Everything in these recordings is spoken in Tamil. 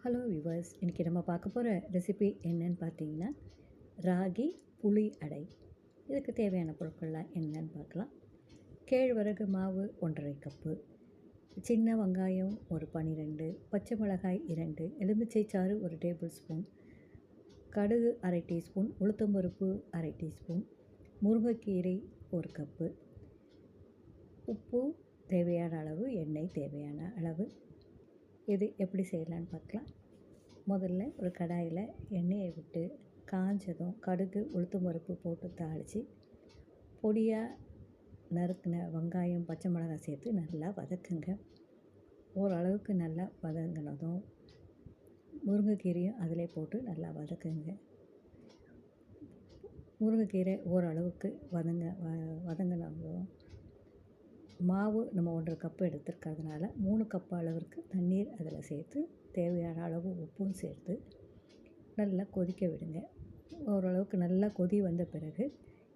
ஹலோ விவர்ஸ், இன்றைக்கி நம்ம பார்க்க போகிற ரெசிபி என்னன்னு பார்த்தீங்கன்னா ராகி புளி அடை. இதுக்கு தேவையான பொருட்கள்லாம் என்னன்னு பார்க்கலாம். கேழ்வரகு மாவு 1½ கப்பு, சின்ன வெங்காயம் ஒரு 12, பச்சை மிளகாய் 2, எலுமிச்சை சாறு 1 டேபிள் ஸ்பூன், கடுகு 1/2 டீஸ்பூன், உளுத்தம்பருப்பு 1/2 டீஸ்பூன், முருங்கைக்கீரை 1 கப்பு, உப்பு தேவையான அளவு, எண்ணெய் தேவையான அளவு. இது எப்படி செய்யலான்னு பார்க்கலாம். முதல்ல ஒரு கடாயில் எண்ணெயை விட்டு காஞ்சதும் கடுகு உளுத்தம் பருப்பு போட்டு தாளித்து பொடியாக நறுக்கின வெங்காயம் பச்சை மிளகாய் சேர்த்து நல்லா வதக்குங்க. ஓரளவுக்கு நல்லா வதங்கினதும் முருங்கைக்கீரையும் அதிலே போட்டு நல்லா வதக்குங்க. முருங்கைக்கீரை ஓரளவுக்கு வதங்கினதும் மாவு நம்ம 1½ கப்பு எடுத்துருக்கிறதுனால 3 கப் அளவிற்கு தண்ணீர் அதில் சேர்த்து தேவையான அளவு உப்பும் சேர்த்து நல்லா கொதிக்க விடுங்க. ஓரளவுக்கு நல்லா கொதி வந்த பிறகு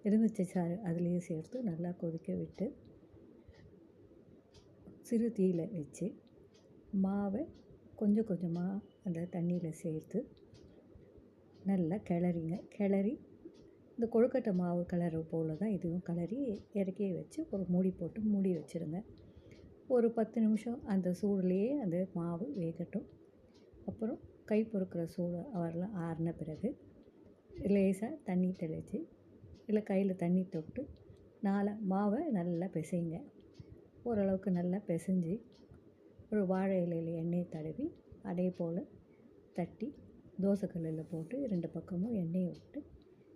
எலுமிச்சை சாறு அதுலேயே சேர்த்து நல்லா கொதிக்க விட்டு சிறு தீயில் வச்சு மாவை கொஞ்சம் கொஞ்சமாக அந்த தண்ணியில் சேர்த்து நல்லா கிளறி இந்த கொழுக்கட்டை மாவு கிளறு போல் தான் இதுவும் கிளறி இறக்கி வச்சு ஒரு மூடி போட்டு மூடி வச்சுருங்க. ஒரு 10 நிமிஷம் அந்த சூடுலேயே அந்த மாவு வேகட்டும். அப்புறம் கை பொறுக்கிற சூடு அவரெல்லாம் ஆறின பிறகு லேசாக தண்ணி தெளித்து இல்லை கையில் தண்ணி தொட்டு மாவை நல்லா பிசைங்க. ஓரளவுக்கு நல்லா பிசைஞ்சு ஒரு வாழை இலையில் எண்ணெய் தடவி அடை போல் தட்டி தோசைக்கல்லில் போட்டு 2 பக்கமும் எண்ணெயை விட்டு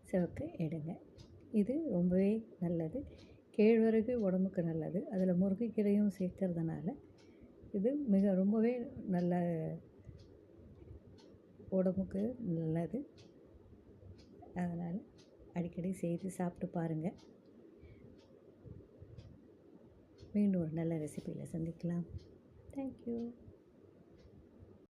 சிவக்க எடுங்க. இது ரொம்பவே நல்லது. கேழ்வரகு உடம்புக்கு நல்லது. அதில் முருங்கைக்கீரையும் சேர்க்கறதுனால இது ரொம்பவே நல்ல உடம்புக்கு நல்லது. அதனால் அடிக்கடி செய்து சாப்பிட்டு பாருங்கள். மீண்டும் ஒரு நல்ல ரெசிபியில் சந்திக்கலாம். தேங்க்யூ.